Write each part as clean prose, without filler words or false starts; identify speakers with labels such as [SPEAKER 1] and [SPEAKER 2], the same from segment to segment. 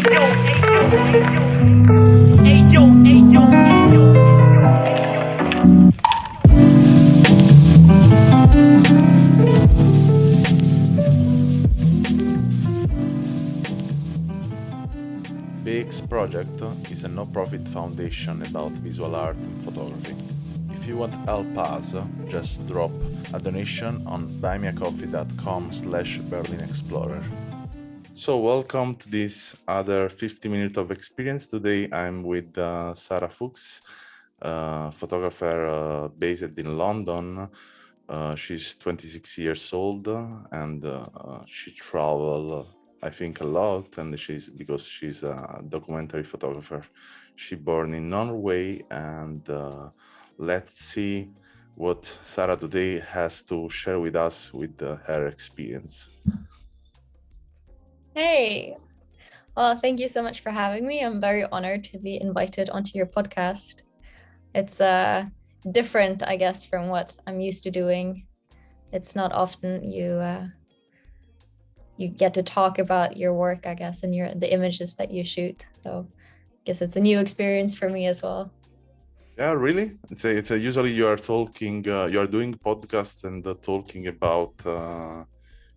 [SPEAKER 1] BEEX project is a no-profit foundation about visual art and photography. If you want to help us, just drop a donation on buymeacoffee.com/BerlinExplorer. So welcome to this other 50 minutes of experience. Today I'm with Sarah Fuchs, photographer based in London. She's 26 years old and she travels, I think, a lot, and because she's a documentary photographer. She born in Norway, and let's see what Sarah today has to share with us with her experience.
[SPEAKER 2] Hey, well, thank you so much for having me. I'm very honored to be invited onto your podcast. It's different, I guess, from what I'm used to doing. It's not often you get to talk about your work, I guess, and the images that you shoot. So I guess it's a new experience for me as well.
[SPEAKER 1] Yeah, really? It's a usually you are talking, you are doing podcast and talking about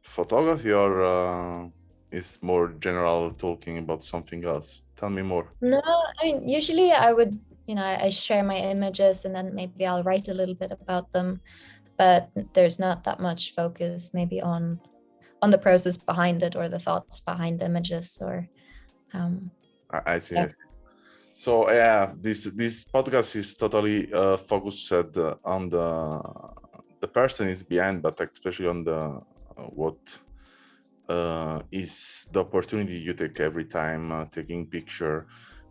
[SPEAKER 1] photography, or is more general talking about something else? Tell me more.
[SPEAKER 2] No, I mean, usually I would, I share my images and then maybe I'll write a little bit about them, but there's not that much focus maybe on the process behind it or the thoughts behind images or
[SPEAKER 1] I see.
[SPEAKER 2] yeah.
[SPEAKER 1] I see. So yeah, this podcast is totally focused on the person is behind, but especially on the what is the opportunity you take every time taking picture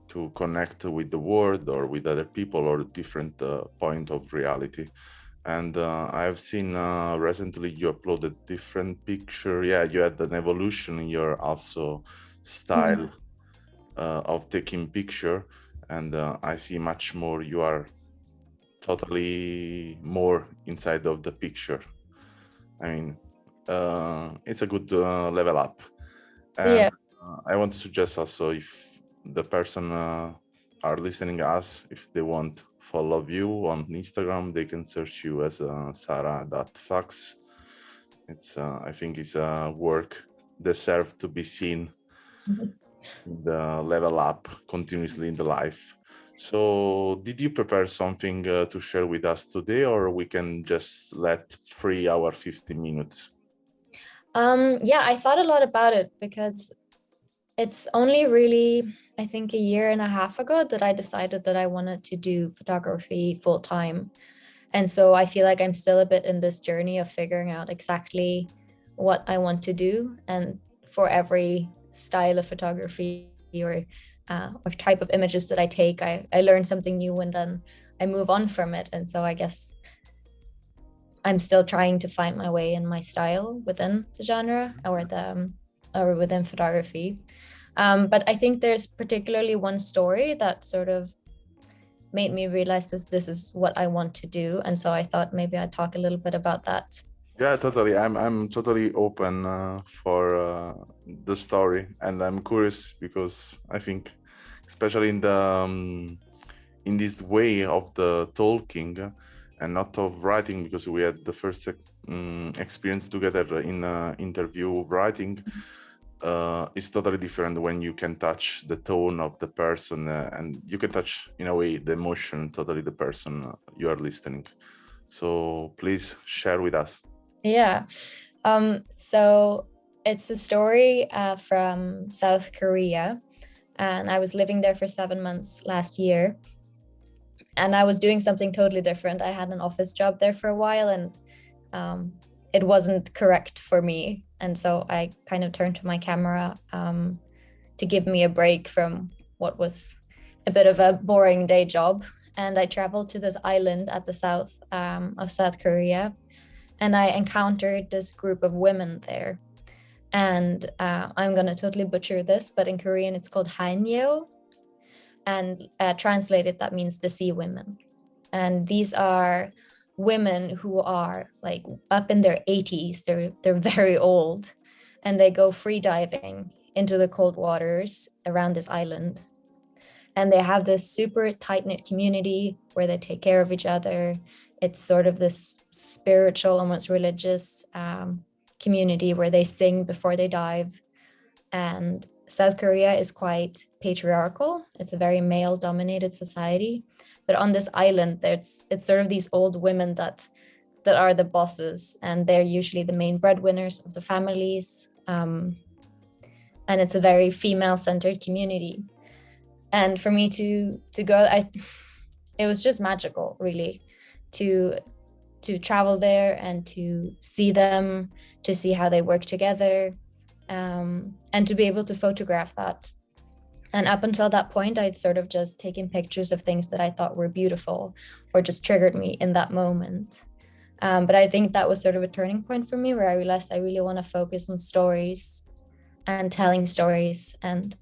[SPEAKER 1] to connect with the world or with other people or different point of reality. And I've seen recently you uploaded different picture. Yeah, you had an evolution in your also style of taking picture, and I see much more. You are totally more inside of the picture. I mean, it's a good level up. And
[SPEAKER 2] Yeah.
[SPEAKER 1] I want to suggest also, if the person are listening us, if they want follow you on Instagram, they can search you as Sarah.Fuchs. It's I think it's a work deserve to be seen, the level up continuously in the life. So did you prepare something to share with us today, or we can just let free our 50 minutes?
[SPEAKER 2] Yeah, I thought a lot about it because it's only really, I think, a year and a half ago that I decided that I wanted to do photography full time. And so I feel like I'm still a bit in this journey of figuring out exactly what I want to do. And for every style of photography or type of images that I take, I learn something new and then I move on from it. And so I guess I'm still trying to find my way in my style within the genre or within photography. But I think there's particularly one story that sort of made me realize this is what I want to do. And so I thought maybe I'd talk a little bit about that.
[SPEAKER 1] Yeah, totally. I'm totally open for the story, and I'm curious because I think, especially in this way of the talking and not of writing, because we had the first experience together in interview writing. It's totally different when you can touch the tone of the person and you can touch in a way the emotion, totally the person you are listening. So please share with us.
[SPEAKER 2] Yeah. So it's a story from South Korea, and I was living there for 7 months last year. And I was doing something totally different. I had an office job there for a while, and it wasn't correct for me. And so I kind of turned to my camera to give me a break from what was a bit of a boring day job. And I traveled to this island at the south of South Korea, and I encountered this group of women there. And I'm gonna totally butcher this, but in Korean it's called Hanyeo, and translated that means the sea women. And these are women who are up in their 80s. They're very old, and they go free diving into the cold waters around this island. And they have this super tight-knit community where they take care of each other. It's sort of this spiritual, almost religious community where they sing before they dive. And South Korea is quite patriarchal. It's a very male-dominated society. But on this island, it's sort of these old women that are the bosses, and they're usually the main breadwinners of the families. And it's a very female-centered community. And for me to go, it was just magical, really, to travel there and to see them, to see how they work together, and to be able to photograph that. And up until that point, I'd sort of just taken pictures of things that I thought were beautiful or just triggered me in that moment. But I think that was sort of a turning point for me, where I realized I really want to focus on stories and telling stories. And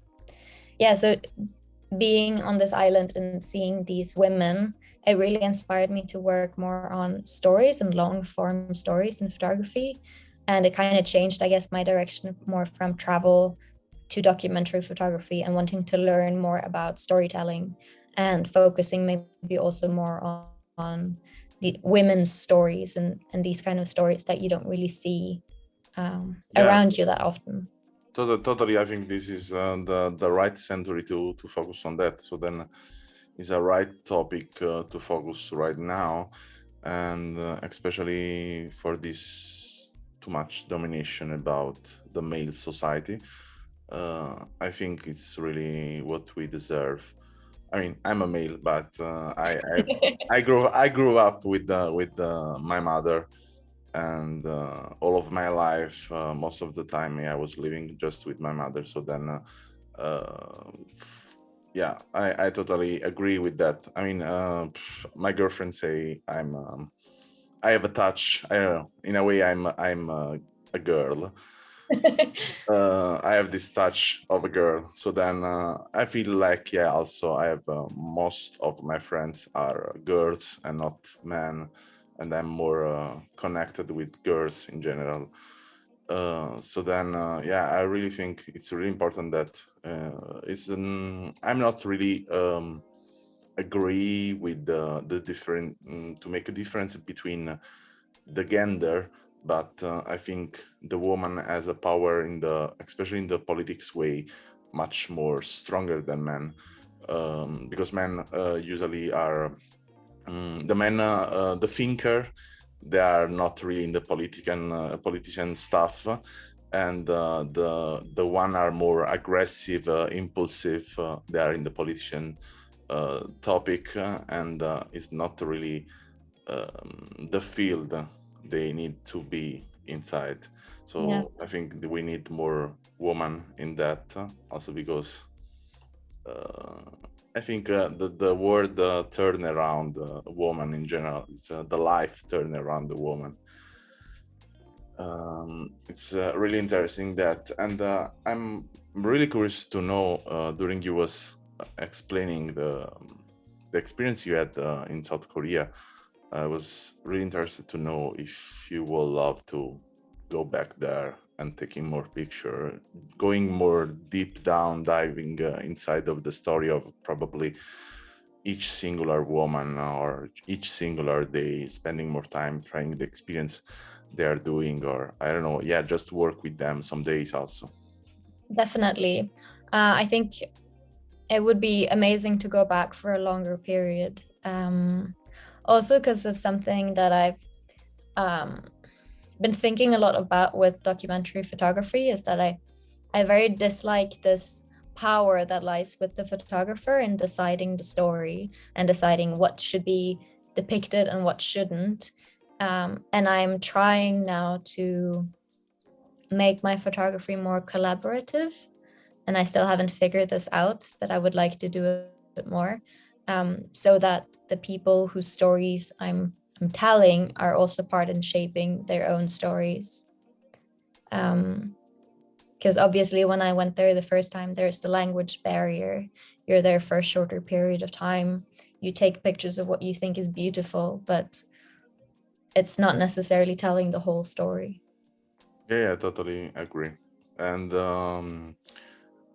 [SPEAKER 2] yeah, so being on this island and seeing these women, it really inspired me to work more on stories and long form stories in photography. And it kind of changed, I guess, my direction more from travel to documentary photography and wanting to learn more about storytelling and focusing maybe also more on the women's stories and these kind of stories that you don't really see around you that often.
[SPEAKER 1] Totally, I think this is the right century to focus on that. So then is a right topic to focus right now, and especially for this too much domination about the male society. I think it's really what we deserve. I mean, I'm a male, but I grew up with my mother, and all of my life, most of the time, I was living just with my mother. So then, yeah, I totally agree with that. I mean, my girlfriend say I have a touch. I don't know. In a way, I'm a girl. I have this touch of a girl. So then I feel like, yeah, also I have most of my friends are girls and not men, and I'm more connected with girls in general. So then, yeah, I really think it's really important that I'm not really agree with the different to make a difference between the gender, but I think the woman has a power in especially in the politics way, much more stronger than men, because men usually are the men, the thinker. They are not really in the politician stuff, and the one are more aggressive, impulsive. They are in the politician topic, and it's not really the field they need to be inside. So
[SPEAKER 2] Yeah.
[SPEAKER 1] I think we need more women in that, also because I think the word turn around woman in general is the life turn around the woman. It's really interesting that, and I'm really curious to know during you was explaining the experience you had in South Korea. I was really interested to know if you will love to go back there and taking more picture, going more deep down, diving inside of the story of probably each singular woman or each singular day, spending more time trying the experience they are doing, or I don't know, yeah, just work with them some days also.
[SPEAKER 2] Definitely. I think it would be amazing to go back for a longer period. Also, because of something that I've um, been thinking a lot about with documentary photography is that I very dislike this power that lies with the photographer in deciding the story and deciding what should be depicted and what shouldn't. And I'm trying now to make my photography more collaborative, and I still haven't figured this out, but I would like to do it more, so that the people whose stories I'm telling are also part in shaping their own stories. Because obviously when I went there the first time, there's the language barrier. You're there for a shorter period of time. You take pictures of what you think is beautiful, but it's not necessarily telling the whole story.
[SPEAKER 1] Yeah, totally agree. And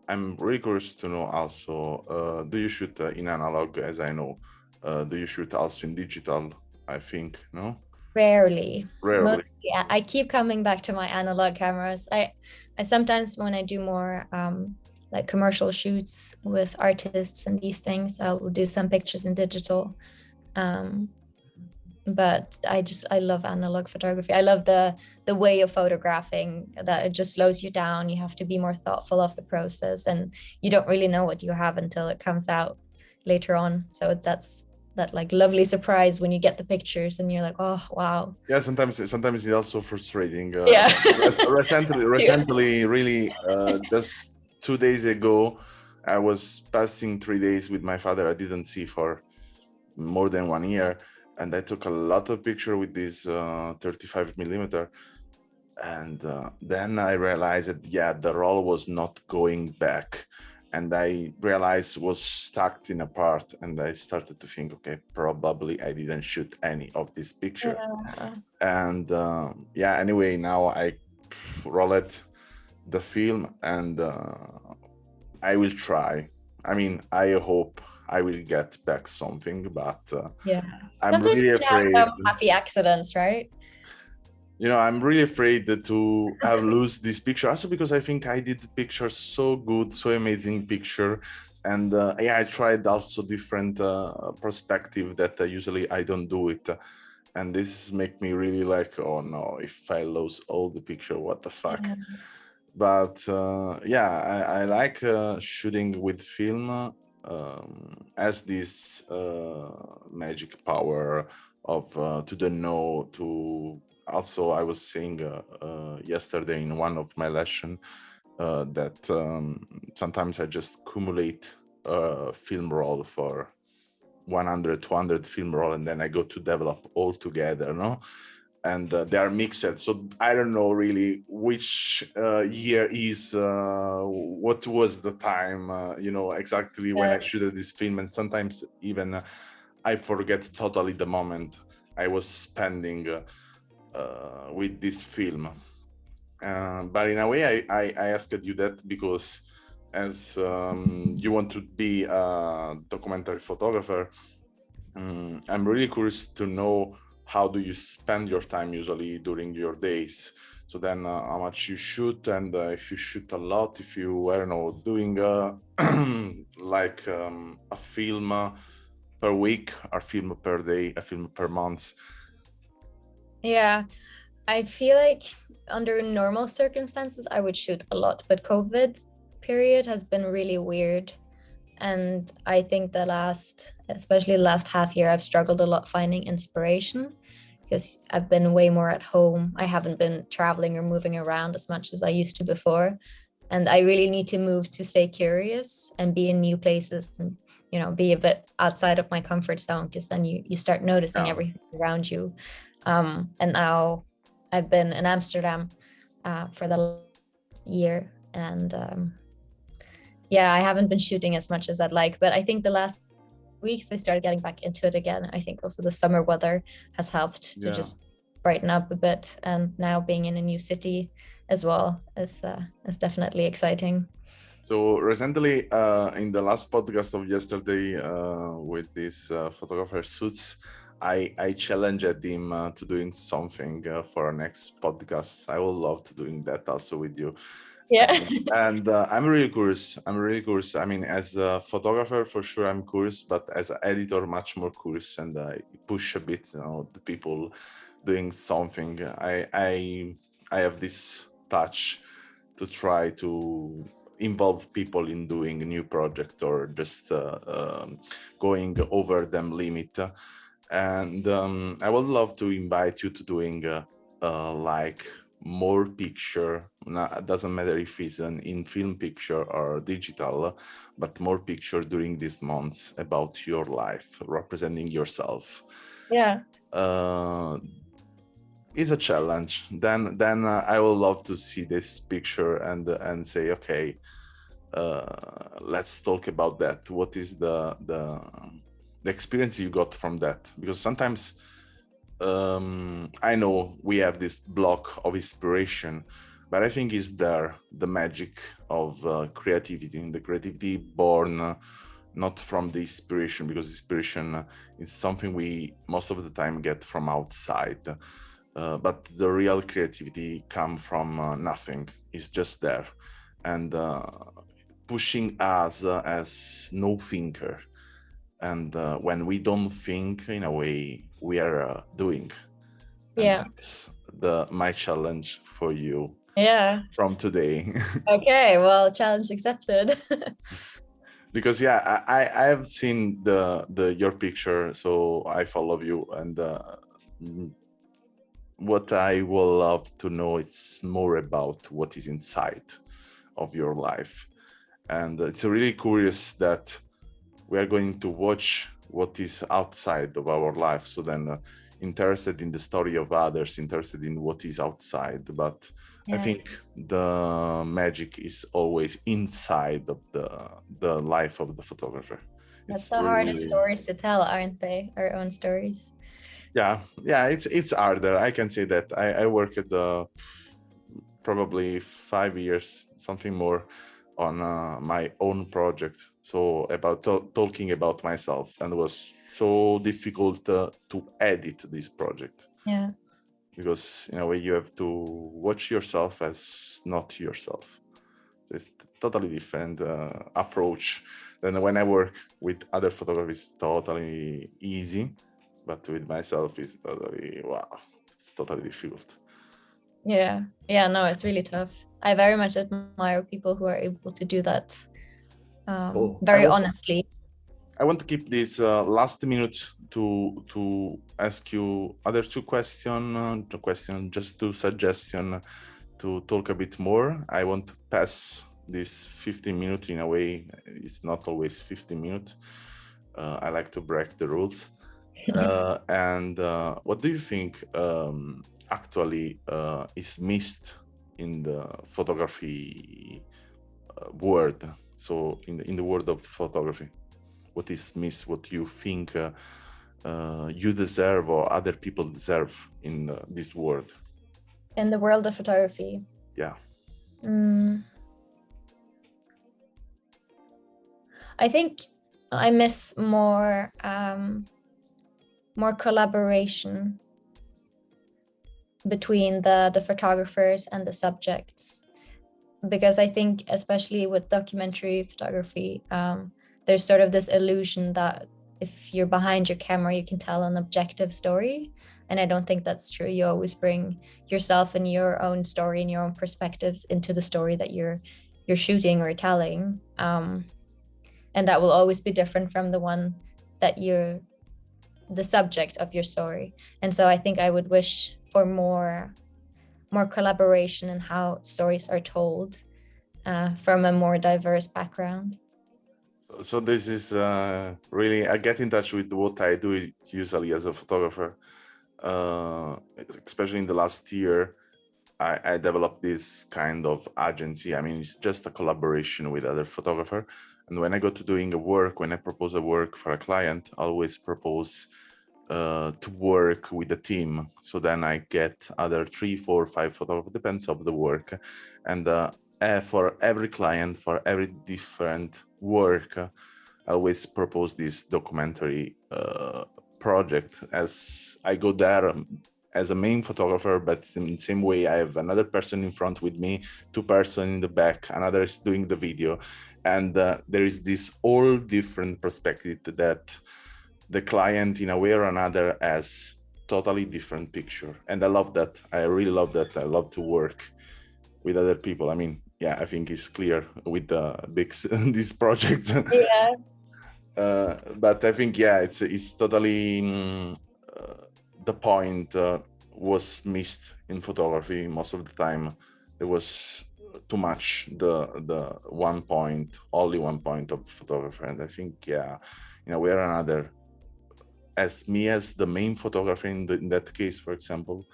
[SPEAKER 1] I'm really curious to know also, do you shoot in analog, as I know? Do you shoot also in digital? I think, no?
[SPEAKER 2] Rarely.
[SPEAKER 1] Rarely.
[SPEAKER 2] Mostly, I keep coming back to my analog cameras. I sometimes when I do more like commercial shoots with artists and these things, I'll do some pictures in digital. Um, but I love analog photography. I love the way of photographing that it just slows you down. You have to be more thoughtful of the process, and you don't really know what you have until it comes out later on. So that's that like lovely surprise when you get the pictures and you're like, oh wow.
[SPEAKER 1] Yeah, sometimes it's also frustrating.
[SPEAKER 2] Yeah.
[SPEAKER 1] Recently, really, just 2 days ago, I was passing 3 days with my father. I didn't see for more than 1 year, and I took a lot of picture with this 35 millimeter. And then I realized that, yeah, the roll was not going back, and I realized it was stuck in a part, and I started to think, okay, probably I didn't shoot any of this picture.
[SPEAKER 2] Yeah.
[SPEAKER 1] And yeah, anyway, now I roll it the film, and I will try. I mean, I hope I will get back something, but
[SPEAKER 2] Yeah.
[SPEAKER 1] I'm
[SPEAKER 2] Sometimes
[SPEAKER 1] really
[SPEAKER 2] you can have
[SPEAKER 1] afraid.
[SPEAKER 2] some happy accidents, right?
[SPEAKER 1] I'm really afraid that to have lose this picture, also because I think I did the picture so good, so amazing picture. And yeah, I tried also different perspective that usually I don't do it. And this make me really like, oh no, if I lose all the picture, what the fuck.
[SPEAKER 2] Yeah.
[SPEAKER 1] But yeah, I like shooting with film, as this magic power of to the know. To also, I was saying yesterday in one of my lesson that sometimes I just accumulate film roll for 100 200 film roll, and then I go to develop all together, no? And they are mixed, so I don't know really which year is what was the time, exactly when I
[SPEAKER 2] Yeah.
[SPEAKER 1] shooted this film. And sometimes even I forget totally the moment I was spending with this film. But in a way, I asked you that because as you want to be a documentary photographer, I'm really curious to know how do you spend your time usually during your days. So then, how much you shoot, and if you shoot a lot, if you, I don't know, doing like a film per week, a film per day, a film per month.
[SPEAKER 2] Yeah. I feel like under normal circumstances, I would shoot a lot, but COVID period has been really weird. And I think especially the last half year, I've struggled a lot finding inspiration because I've been way more at home. I haven't been traveling or moving around as much as I used to before. And I really need to move to stay curious and be in new places and, be a bit outside of my comfort zone because then you start noticing
[SPEAKER 1] Yeah.
[SPEAKER 2] everything around you. And now I've been in Amsterdam for the last year, and yeah, I haven't been shooting as much as I'd like, but I think the last weeks I started getting back into it again. I think also the summer weather has helped to
[SPEAKER 1] Yeah.
[SPEAKER 2] just brighten up a bit, and now being in a new city as well is definitely exciting.
[SPEAKER 1] So recently, in the last podcast of yesterday with this photographer Suits, I challenged him to doing something for our next podcast. I would love to doing that also with you.
[SPEAKER 2] Yeah.
[SPEAKER 1] And I'm really curious. I'm really curious. I mean, as a photographer, for sure, I'm curious, but as an editor, much more curious. And I push a bit, the people doing something. I have this touch to try to involve people in doing a new project, or just going over them limit. And I would love to invite you to doing like more picture. It doesn't matter if it's in film picture or digital, but more picture during these months about your life, representing yourself.
[SPEAKER 2] Yeah.
[SPEAKER 1] Uh, is a challenge. Then I would love to see this picture and say, okay, let's talk about that. What is the experience you got from that? Because sometimes I know we have this block of inspiration, but I think is there the magic of creativity, and the creativity born not from the inspiration, because inspiration is something we most of the time get from outside, but the real creativity come from nothing. It's just there, and pushing us as no thinker. And when we don't think, in a way, we are doing. And
[SPEAKER 2] Yeah.
[SPEAKER 1] that's my challenge for you
[SPEAKER 2] Yeah.
[SPEAKER 1] from today.
[SPEAKER 2] Okay. Well, challenge accepted.
[SPEAKER 1] Because yeah, I have seen the your picture, so I follow you, and what I will love to know is more about what is inside of your life. And it's really curious that we are going to watch what is outside of our life. So then interested in the story of others, interested in what is outside. But I
[SPEAKER 2] Yeah.
[SPEAKER 1] think the magic is always inside of the life of the photographer.
[SPEAKER 2] That's
[SPEAKER 1] It's
[SPEAKER 2] the hardest
[SPEAKER 1] really,
[SPEAKER 2] stories to tell, aren't they? Our own stories.
[SPEAKER 1] yeah, it's harder. I can say that. I work at probably 5 years, something more, on my own project. So about talking about myself, and it was so difficult to edit this project,
[SPEAKER 2] Yeah.
[SPEAKER 1] because in a way you have to watch yourself as not yourself. So it's totally different approach than when I work with other photographers. Totally easy, but with myself it's totally wow. It's totally difficult.
[SPEAKER 2] Yeah. Yeah. No, it's really tough. I very much admire people who are able to do that
[SPEAKER 1] Oh,
[SPEAKER 2] very honestly.
[SPEAKER 1] I want to keep this last minute to ask you other two question, just two suggestion to talk a bit more. I want to pass this 15 minutes in a way. It's not always 15 minutes. I like to break the rules. And what do you think actually is missed in the photography world? So in the world of photography, what is missed, what you think you deserve or other people deserve in this world.
[SPEAKER 2] In the world of photography.
[SPEAKER 1] Yeah.
[SPEAKER 2] Mm, I think I miss more collaboration between the photographers and the subjects, because I think especially with documentary photography, there's sort of this illusion that if you're behind your camera you can tell an objective story, and I don't think that's true. You always bring yourself and your own story and your own perspectives into the story that you're shooting or telling, and that will always be different from the one that you're the subject of your story. And so I think I would wish for more collaboration in how stories are told, from a more diverse background.
[SPEAKER 1] So this is really, I get in touch with what I do usually as a photographer, uh, especially in the last year. I developed this kind of agency. I mean, it's just a collaboration with other photographer. And when I go to doing a work, when I propose a work for a client, I always propose to work with a team. So then I get other 3, 4, 5 photographers, depends of the work. And for every client, for every different work, I always propose this documentary project, as I go there as a main photographer, but in the same way I have another person in front with me, two person in the back, another is doing the video, and there is this all different perspective that the client in a way or another has totally different picture. And I love that. I really love that. I love to work with other people. I mean, yeah, I think it's clear with the BEEX this project.
[SPEAKER 2] Yeah.
[SPEAKER 1] But I think, yeah, it's totally the point was missed in photography most of the time. There was too much the one point, only one point of photographer. And I think, yeah, in a way or another, as me as the main photographer in that case, for example,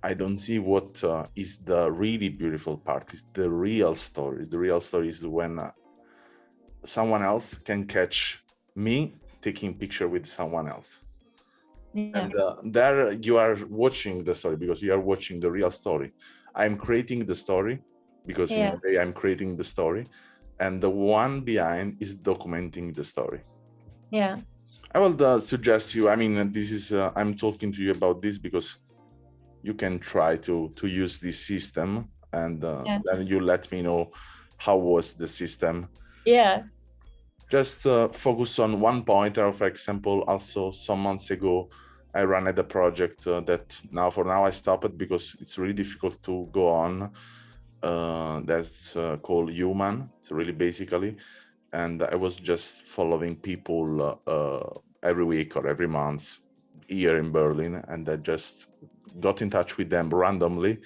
[SPEAKER 1] I don't see what is the really beautiful part. Is the real story. The real story is when someone else can catch me taking picture with someone else.
[SPEAKER 2] Yeah.
[SPEAKER 1] And there you are watching the story, because you are watching the real story. I'm creating the story, because in a way I'm creating the story, and the one behind is documenting the story.
[SPEAKER 2] Yeah.
[SPEAKER 1] I will suggest you, I mean, this is, I'm talking to you about this because you can try to use this system, and then you let me know how was the system.
[SPEAKER 2] Yeah.
[SPEAKER 1] Just focus on one point. For example, also some months ago, I ran a project that for now I stopped because it's really difficult to go on. That's called Human. It's really basically, and I was just following people every week or every month here in Berlin, and I just got in touch with them randomly.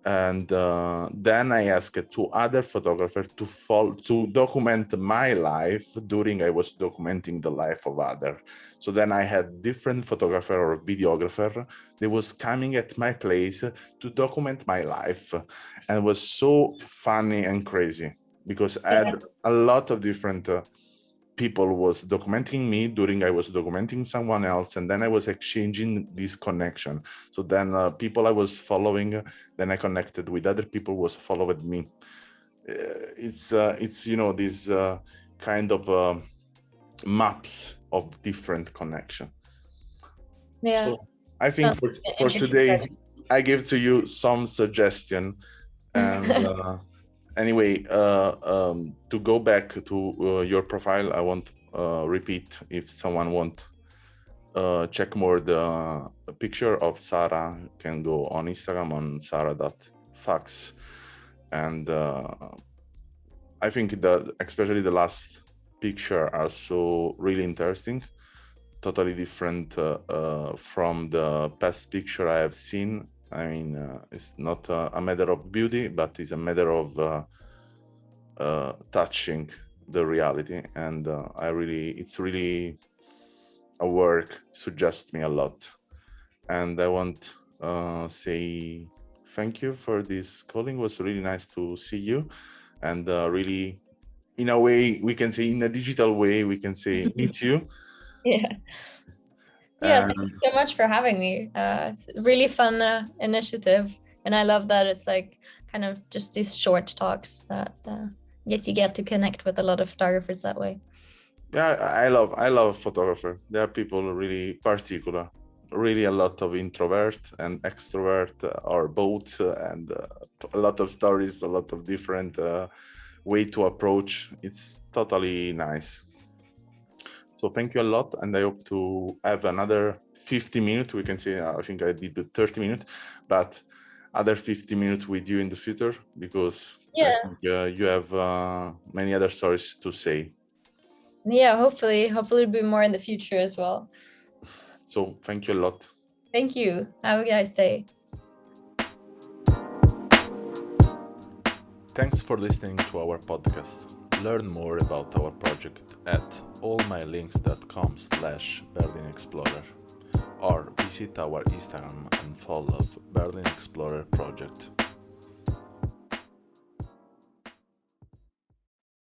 [SPEAKER 1] And then I asked two other photographers to document my life during I was documenting the life of other. So then I had different photographer or videographer that was coming at my place to document my life, and it was so funny and crazy because I had a lot of different people was documenting me during I was documenting someone else, and then I was exchanging this connection. So then people I was following, then I connected with other people was followed me. It's this kind of maps of different connection.
[SPEAKER 2] Yeah.
[SPEAKER 1] So I think for today I give to you some suggestion, and anyway, to go back to your profile, I won't repeat. If someone want check more the picture of Sarah, can go on Instagram on sarah.fuchs. And I think that especially the last picture are so really interesting, totally different from the past picture I have seen. I mean, it's not a matter of beauty, but it's a matter of touching the reality, and it's really a work suggests me a lot. And I want say thank you for this calling. It was really nice to see you, and really, in a way, we can say in a digital way, we can say meet you.
[SPEAKER 2] Yeah. Yeah, thank you so much for having me. It's a really fun initiative, and I love that it's like kind of just these short talks that yes, you get to connect with a lot of photographers that way.
[SPEAKER 1] Yeah, I love photographer. There are people really particular, really a lot of introvert and extrovert, or both, and a lot of stories, a lot of different way to approach. It's totally nice. So thank you a lot, and I hope to have another 50 minutes. We can say, I think I did the 30 minutes, but other 50 minutes with you in the future, because I think you have many other stories to say.
[SPEAKER 2] Yeah, hopefully it'll be more in the future as well.
[SPEAKER 1] So thank you a lot.
[SPEAKER 2] Thank you. Have a nice day.
[SPEAKER 1] Thanks for listening to our podcast. Learn more about our project at allmylinks.com/BerlinExplorer, or visit our Instagram and follow BerlinExplorer project.